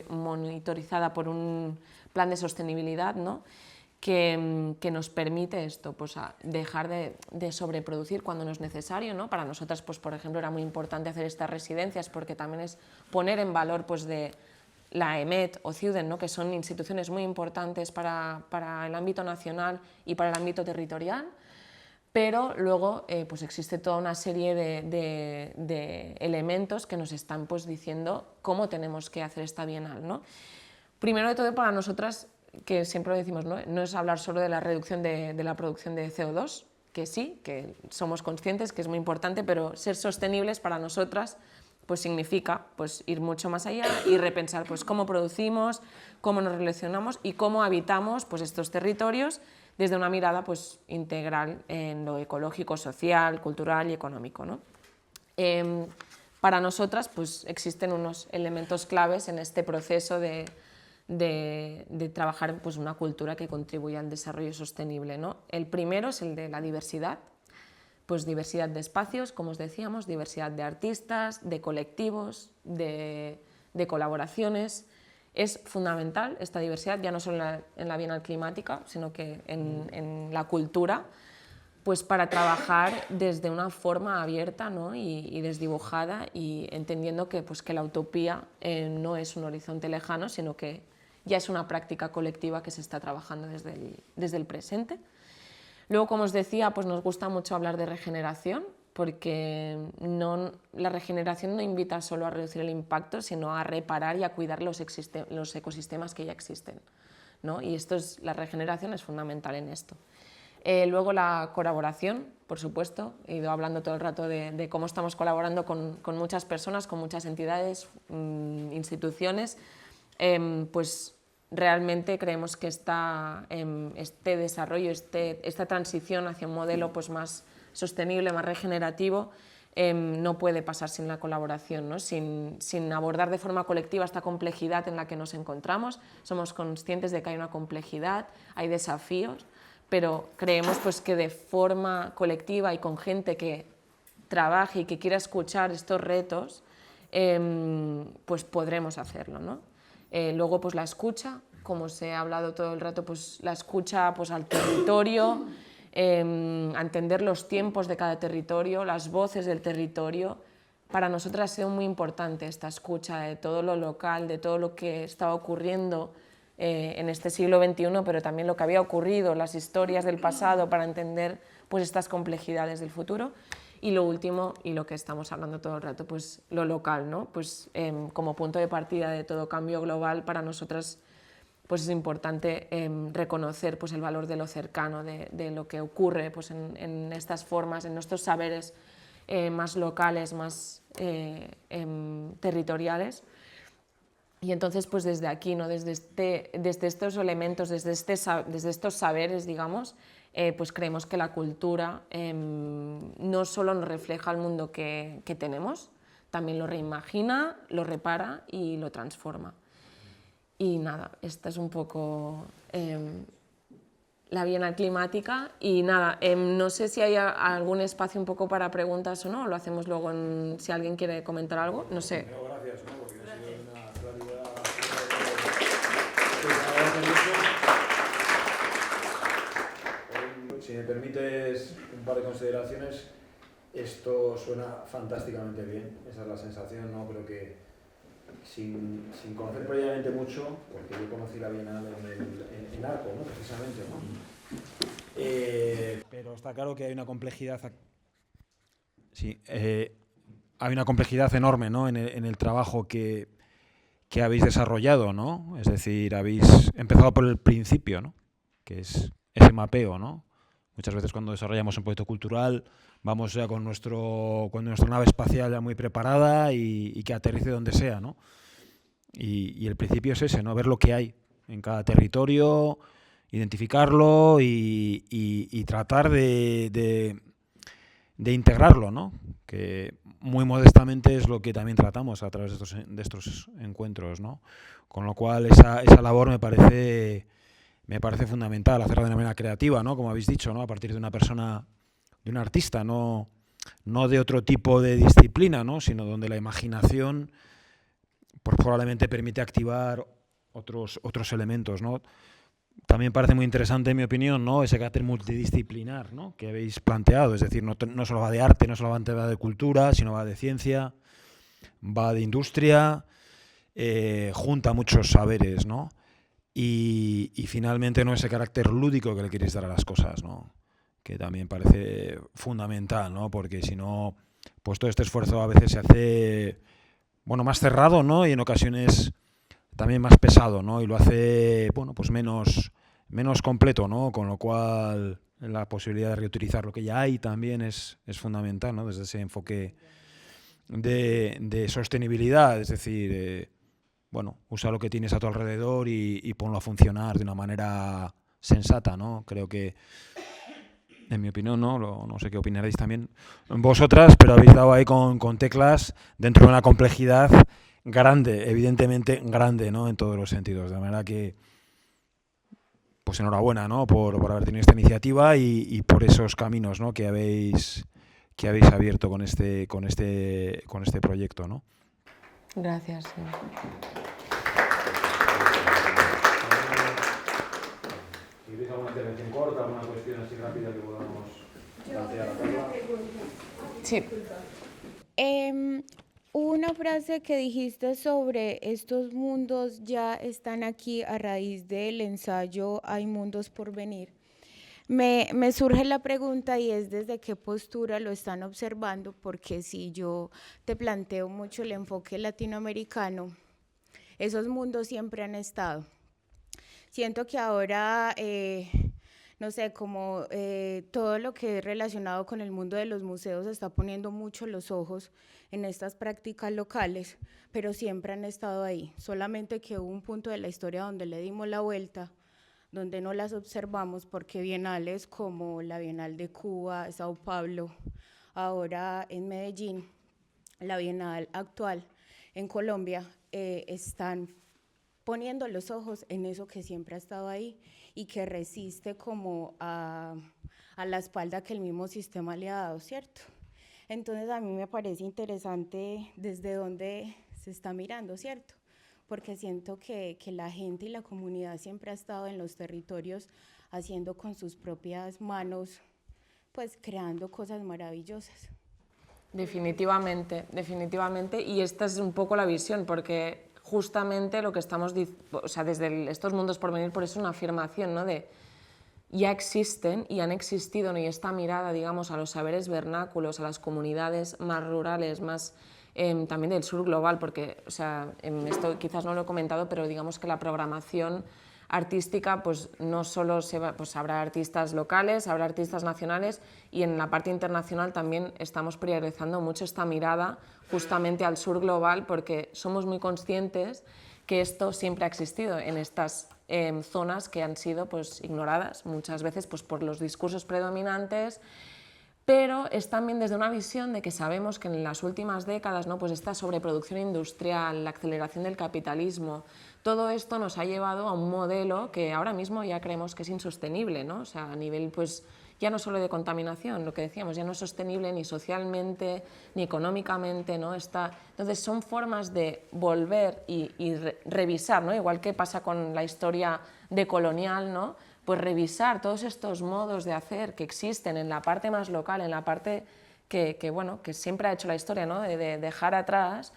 monitorizada por un plan de sostenibilidad, ¿no? que nos permite esto, pues dejar de sobreproducir cuando no es necesario, ¿no? Para nosotras, pues, por ejemplo, era muy importante hacer estas residencias porque también es poner en valor pues, de la EMET o CIUDEN, ¿no? Que son instituciones muy importantes para el ámbito nacional y para el ámbito territorial. Pero luego pues existe toda una serie de elementos que nos están pues, diciendo cómo tenemos que hacer esta Bienal, ¿no? Primero de todo, para nosotras, que siempre lo decimos, no es hablar solo de la reducción de la producción de CO2, que sí, que somos conscientes que es muy importante, pero ser sostenibles para nosotras pues significa pues, ir mucho más allá y repensar pues, cómo producimos, cómo nos relacionamos y cómo habitamos pues, estos territorios desde una mirada pues, integral en lo ecológico, social, cultural y económico, ¿no? Para nosotras pues, existen unos elementos claves en este proceso de trabajar pues, una cultura que contribuya al desarrollo sostenible, ¿no? El primero es el de la diversidad, pues diversidad de espacios, como os decíamos, diversidad de artistas, de colectivos, de colaboraciones. Es fundamental esta diversidad, ya no solo en la Bienal Climática, sino que en la cultura, pues para trabajar desde una forma abierta, ¿no? y desdibujada, y entendiendo que, pues, que la utopía no es un horizonte lejano, sino que ya es una práctica colectiva que se está trabajando desde el presente. Luego, como os decía, pues nos gusta mucho hablar de regeneración, porque la regeneración no invita solo a reducir el impacto, sino a reparar y a cuidar los ecosistemas que ya existen, ¿no? Y la regeneración es fundamental en esto. Luego la colaboración, por supuesto, he ido hablando todo el rato de cómo estamos colaborando con muchas personas, con muchas entidades, instituciones, pues realmente creemos que este desarrollo, esta transición hacia un modelo pues, más sostenible, más regenerativo, no puede pasar sin la colaboración, ¿no? sin abordar de forma colectiva esta complejidad en la que nos encontramos. Somos conscientes de que hay una complejidad, hay desafíos, pero creemos pues, que de forma colectiva y con gente que trabaje y que quiera escuchar estos retos, pues podremos hacerlo, ¿no? Luego, pues la escucha, como se ha hablado todo el rato, pues la escucha pues, al territorio, a entender los tiempos de cada territorio, las voces del territorio. Para nosotras ha sido muy importante esta escucha de todo lo local, de todo lo que estaba ocurriendo en este siglo XXI, pero también lo que había ocurrido, las historias del pasado, para entender pues, estas complejidades del futuro. Y lo último, y lo que estamos hablando todo el rato, pues lo local, ¿no? Pues, como punto de partida de todo cambio global, para nosotras pues es importante reconocer pues, el valor de lo cercano, de lo que ocurre pues, en estas formas, en nuestros saberes más locales, más territoriales. Y entonces, pues desde aquí, ¿no? desde estos elementos, desde estos saberes, digamos, pues creemos que la cultura no solo nos refleja el mundo que tenemos, también lo reimagina, lo repara y lo transforma. Y nada, esta es un poco la Bienal Climática. Y nada, no sé si hay algún espacio un poco para preguntas o no, o lo hacemos luego si alguien quiere comentar algo, no sé. Gracias, ¿no? Porque ha sido una claridad. Si me permites un par de consideraciones, esto suena fantásticamente bien, esa es la sensación, ¿no? Creo que sin conocer previamente mucho, porque yo conocí la Bienal en Arco, ¿no? Precisamente, ¿no? Pero está claro que hay una complejidad. Sí, hay una complejidad enorme, ¿no? en el trabajo que habéis desarrollado, ¿no? Es decir, habéis empezado por el principio, ¿no? Que es ese mapeo, ¿no? Muchas veces cuando desarrollamos un proyecto cultural vamos ya con nuestra nave espacial ya muy preparada y que aterrice donde sea, ¿no? Y el principio es ese, ¿no? Ver lo que hay en cada territorio, identificarlo y tratar de integrarlo, ¿no? Que muy modestamente es lo que también tratamos a través de estos encuentros, ¿no? Con lo cual esa labor me parece fundamental, hacerla de una manera creativa, ¿no? Como habéis dicho, ¿no? A partir de una persona, de un artista, no de otro tipo de disciplina, ¿no? Sino donde la imaginación probablemente permite activar otros elementos, ¿no? También parece muy interesante, en mi opinión, ¿no? Ese carácter multidisciplinar, ¿no? Que habéis planteado. Es decir, no solo va de arte, no solo va de cultura, sino va de ciencia, va de industria, junta muchos saberes, ¿no? Y finalmente, ¿no? Ese carácter lúdico que le queréis dar a las cosas, ¿no? Que también parece fundamental, ¿no? Porque si no, pues todo este esfuerzo a veces se hace, bueno, más cerrado, ¿no? Y en ocasiones también más pesado, ¿no? Y lo hace, bueno, pues menos completo, ¿no? Con lo cual la posibilidad de reutilizar lo que ya hay también es fundamental, ¿no? Desde ese enfoque de sostenibilidad, es decir, bueno, usa lo que tienes a tu alrededor y ponlo a funcionar de una manera sensata, ¿no? Creo que, en mi opinión, no sé qué opinaréis también vosotras, pero habéis dado ahí con teclas dentro de una complejidad grande, evidentemente grande, ¿no? En todos los sentidos. De manera que, pues enhorabuena, ¿no? Por haber tenido esta iniciativa y por esos caminos, ¿no? que habéis abierto con este proyecto, ¿no? Gracias. Sí. Si queréis alguna intervención corta, alguna cuestión así rápida que podamos plantear a Carla. Sí. Una frase que dijiste sobre estos mundos ya están aquí a raíz del ensayo Hay mundos por venir. Me surge la pregunta y es desde qué postura lo están observando, porque si yo te planteo mucho el enfoque latinoamericano, esos mundos siempre han estado. Siento que ahora, no sé, como todo lo que es relacionado con el mundo de los museos está poniendo mucho los ojos en estas prácticas locales, pero siempre han estado ahí, solamente que hubo un punto de la historia donde le dimos la vuelta, donde no las observamos, porque bienales como la Bienal de Cuba, Sao Paulo, ahora en Medellín, la Bienal actual en Colombia, están poniendo los ojos en eso que siempre ha estado ahí y que resiste como a la espalda que el mismo sistema le ha dado, ¿cierto? Entonces a mí me parece interesante desde dónde se está mirando, ¿cierto? Porque siento que la gente y la comunidad siempre ha estado en los territorios haciendo con sus propias manos, pues creando cosas maravillosas. Definitivamente, definitivamente, y esta es un poco la visión, porque justamente lo que estamos, o sea, desde estos mundos por venir, por eso es una afirmación, ¿no? De ya existen y han existido, ¿no? Y esta mirada, digamos, a los saberes vernáculos, a las comunidades más rurales, más también del sur global, porque, o sea, esto quizás no lo he comentado, pero digamos que la programación artística, pues no solo pues habrá artistas locales, habrá artistas nacionales, y en la parte internacional también estamos priorizando mucho esta mirada justamente al sur global, porque somos muy conscientes que esto siempre ha existido en estas zonas que han sido pues ignoradas muchas veces pues por los discursos predominantes, pero es también desde una visión de que sabemos que en las últimas décadas, ¿no? Pues esta sobreproducción industrial, la aceleración del capitalismo, todo esto nos ha llevado a un modelo que ahora mismo ya creemos que es insostenible, ¿no? O sea, a nivel pues ya no solo de contaminación, lo que decíamos, ya no es sostenible ni socialmente ni económicamente, ¿no? Entonces son formas de volver y revisar, ¿no? Igual que pasa con la historia decolonial, ¿no? Pues revisar todos estos modos de hacer que existen en la parte más local, en la parte bueno, que siempre ha hecho la historia, ¿no? De dejar atrás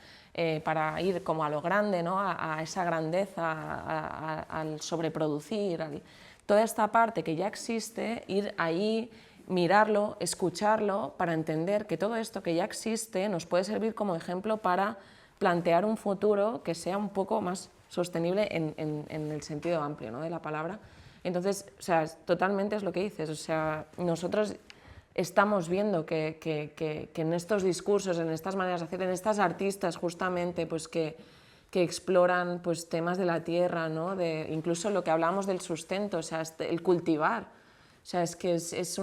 para ir como a lo grande, ¿no? A esa grandeza, al sobreproducir, toda esta parte que ya existe, ir ahí, mirarlo, escucharlo, para entender que todo esto que ya existe nos puede servir como ejemplo para plantear un futuro que sea un poco más sostenible en el sentido amplio, ¿no? De la palabra. Entonces, o sea, totalmente es lo que dices, o sea, nosotros estamos viendo que en estos discursos, en estas maneras de hacer, en estas artistas justamente, pues que exploran pues, temas de la tierra, ¿no? Incluso lo que hablábamos del sustento, o sea, el cultivar, o sea, es que es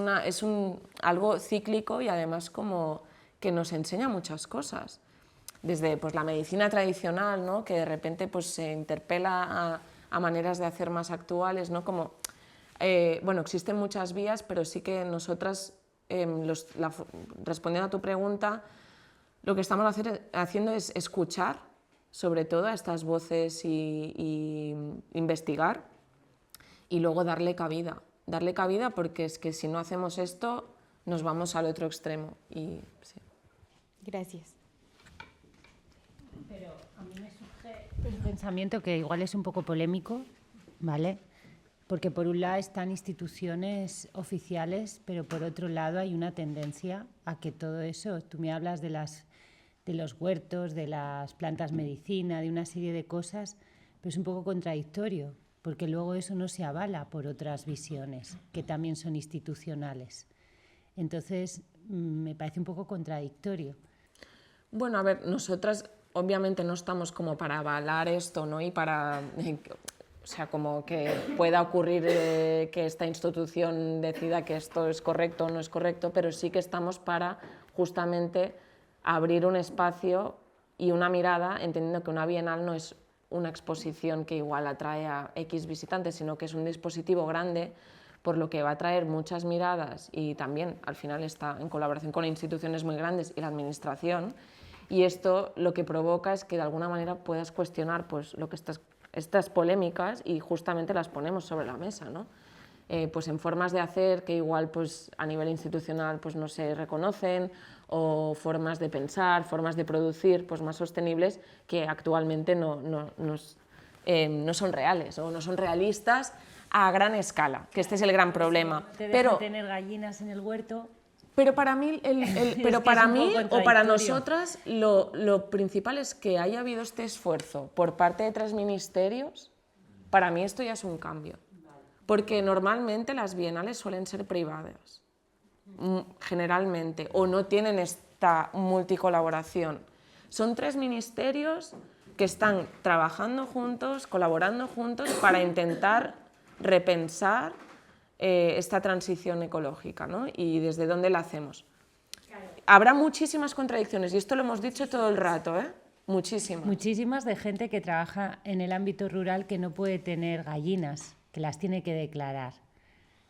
algo cíclico y además como que nos enseña muchas cosas, desde pues, la medicina tradicional, ¿no? Que de repente pues, se interpela a maneras de hacer más actuales, ¿no? Como, bueno, existen muchas vías, pero sí que nosotras, respondiendo a tu pregunta, lo que estamos haciendo es escuchar, sobre todo, a estas voces y investigar, y luego darle cabida, porque es que si no hacemos esto, nos vamos al otro extremo. Y, sí. Gracias. Pero a mí me surge un pensamiento que igual es un poco polémico, ¿vale? Porque por un lado están instituciones oficiales, pero por otro lado hay una tendencia a que todo eso, tú me hablas de los huertos, de las plantas medicina, de una serie de cosas, pero es un poco contradictorio, porque luego eso no se avala por otras visiones, que también son institucionales. Entonces, me parece un poco contradictorio. Bueno, a ver, nosotras obviamente no estamos como para avalar esto, ¿no? Y para, o sea, como que pueda ocurrir que esta institución decida que esto es correcto o no es correcto, pero sí que estamos para justamente abrir un espacio y una mirada, entendiendo que una bienal no es una exposición que igual atrae a X visitantes, sino que es un dispositivo grande, por lo que va a traer muchas miradas y también al final está en colaboración con instituciones muy grandes y la administración, y esto lo que provoca es que de alguna manera puedas cuestionar pues, lo que estas polémicas y justamente las ponemos sobre la mesa, ¿no? Pues en formas de hacer que igual pues, a nivel institucional pues, no se reconocen, o formas de pensar, formas de producir pues, más sostenibles que actualmente no son reales o no son realistas a gran escala, que este es el gran problema. Si no te dejan tener gallinas en el huerto. Pero para mí, o para nosotras, lo principal es que haya habido este esfuerzo por parte de 3 ministerios. Para mí esto ya es un cambio, porque normalmente las bienales suelen ser privadas, generalmente, o no tienen esta multicolaboración. Son 3 ministerios que están trabajando juntos, colaborando juntos para intentar repensar esta transición ecológica, ¿no? Y desde dónde la hacemos. Claro. Habrá muchísimas contradicciones, y esto lo hemos dicho todo el rato, ¿eh? Muchísimas. Muchísimas de gente que trabaja en el ámbito rural que no puede tener gallinas, que las tiene que declarar,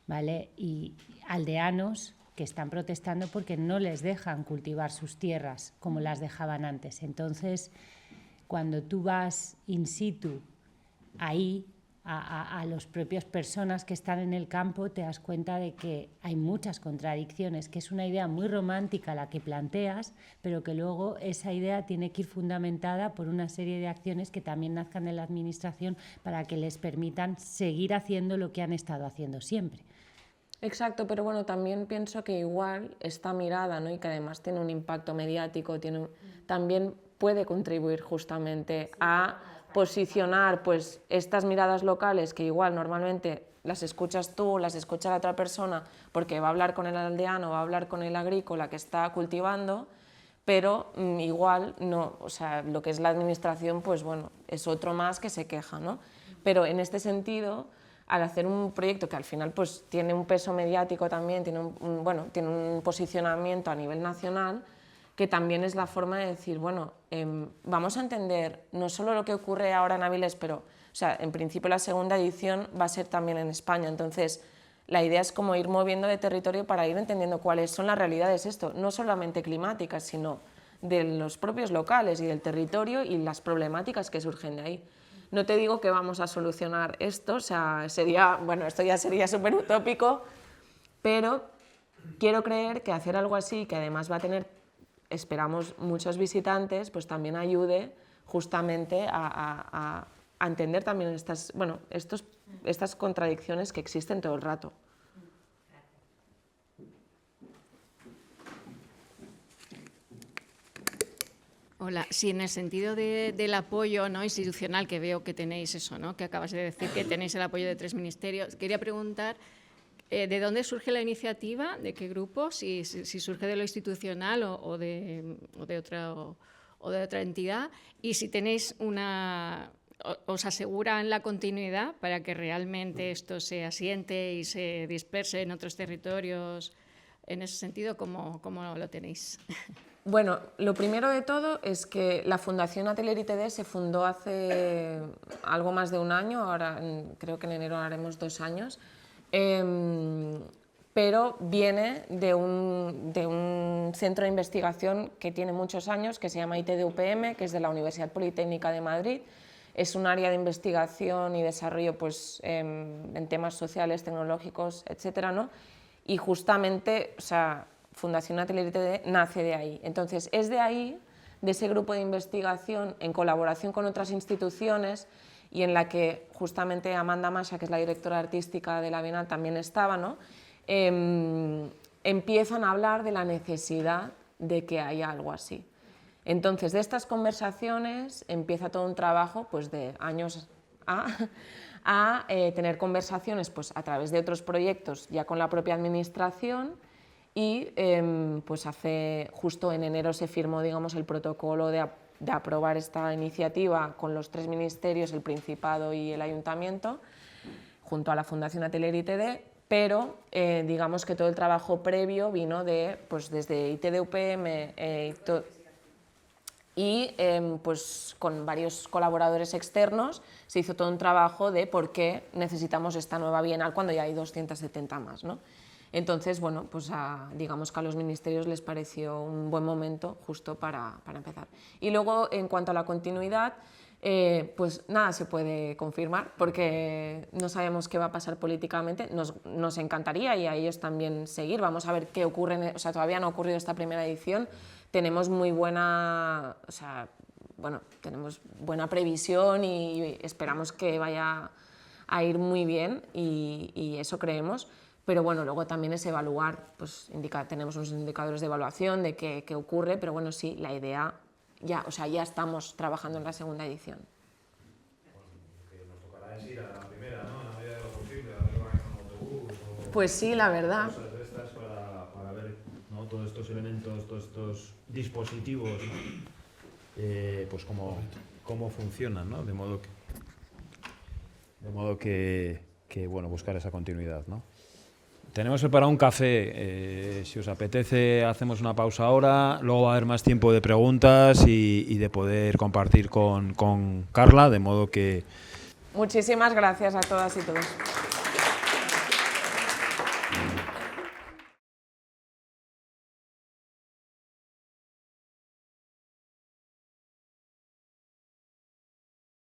¿vale? Y aldeanos que están protestando porque no les dejan cultivar sus tierras como las dejaban antes. Entonces, cuando tú vas in situ ahí, a las propias personas que están en el campo, te das cuenta de que hay muchas contradicciones, que es una idea muy romántica la que planteas, pero que luego esa idea tiene que ir fundamentada por una serie de acciones que también nazcan en la administración para que les permitan seguir haciendo lo que han estado haciendo siempre. Exacto, pero bueno, también pienso que igual esta mirada, ¿no? Y que además tiene un impacto mediático, también puede contribuir justamente a posicionar pues estas miradas locales que igual normalmente las escuchas tú, las escucha la otra persona porque va a hablar con el aldeano, va a hablar con el agrícola que está cultivando, pero igual no, o sea, lo que es la administración pues bueno, es otro más que se queja, ¿no? Pero en este sentido, al hacer un proyecto que al final pues tiene un peso mediático también, tiene tiene un posicionamiento a nivel nacional, que también es la forma de decir, bueno, vamos a entender no solo lo que ocurre ahora en Avilés, pero, o sea, en principio la segunda edición va a ser también en España, entonces la idea es como ir moviendo de territorio para ir entendiendo cuáles son las realidades, esto, no solamente climáticas, sino de los propios locales y del territorio y las problemáticas que surgen de ahí. No te digo que vamos a solucionar esto, o sea, sería, bueno, esto ya sería súper utópico, pero quiero creer que hacer algo así, que además va a tener, esperamos, muchos visitantes, pues también ayude justamente a entender también estas contradicciones que existen todo el rato. Hola, sí, en el sentido del apoyo, ¿no?, institucional, que veo que tenéis eso, ¿no?, que acabas de decir, que tenéis el apoyo de 3 ministerios, quería preguntar ¿de dónde surge la iniciativa? ¿De qué grupo? Si surge de lo institucional o de otra entidad, y si tenéis os aseguran la continuidad para que realmente esto se asiente y se disperse en otros territorios. En ese sentido, ¿cómo lo tenéis? Bueno, lo primero de todo es que la Fundación Atelier ITD se fundó hace algo más de un año, ahora creo que en enero haremos 2 años, pero viene de un centro de investigación que tiene muchos años, que se llama ITD-UPM, que es de la Universidad Politécnica de Madrid. Es un área de investigación y desarrollo pues, en temas sociales, tecnológicos, etcétera, ¿no? Y justamente, o sea, Fundación Atelier ITD nace de ahí. Entonces, es de ahí, de ese grupo de investigación, en colaboración con otras instituciones, y en la que justamente Amanda Masha, que es la directora artística de la Bienal, también estaba, ¿no? Empiezan a hablar de la necesidad de que haya algo así. Entonces, de estas conversaciones empieza todo un trabajo pues, de años a tener conversaciones pues, a través de otros proyectos ya con la propia administración, y pues justo en enero se firmó, digamos, el protocolo de aprobar esta iniciativa con los 3 ministerios, el Principado y el Ayuntamiento, junto a la Fundación Atelier ITD, pero digamos que todo el trabajo previo vino pues, desde ITD-UPM y pues, con varios colaboradores externos se hizo todo un trabajo de por qué necesitamos esta nueva Bienal cuando ya hay 270 más, ¿no? Entonces, bueno, pues digamos que a los ministerios les pareció un buen momento justo para empezar. Y luego, en cuanto a la continuidad, pues nada se puede confirmar porque no sabemos qué va a pasar políticamente. Nos encantaría, y a ellos también, seguir. Vamos a ver qué ocurre, o sea, todavía no ha ocurrido esta primera edición. Tenemos muy buena, o sea, bueno, tenemos buena previsión y esperamos que vaya a ir muy bien, y eso creemos. Pero bueno, luego también es evaluar, pues tenemos unos indicadores de evaluación de qué ocurre, pero bueno, sí, la idea, ya estamos trabajando en la segunda edición. Lo que nos tocará es ir a la primera, ¿no? En la medida de lo posible, a ver con autobús o pues sí, la verdad. Cosas de estas para ver, ¿no?, todos estos elementos, todos estos dispositivos, ¿no? Pues cómo funcionan, ¿no? De modo que bueno, buscar esa continuidad, ¿no? Tenemos preparado un café, si os apetece hacemos una pausa ahora, luego va a haber más tiempo de preguntas y de poder compartir con Carla, de modo que... Muchísimas gracias a todas y todos.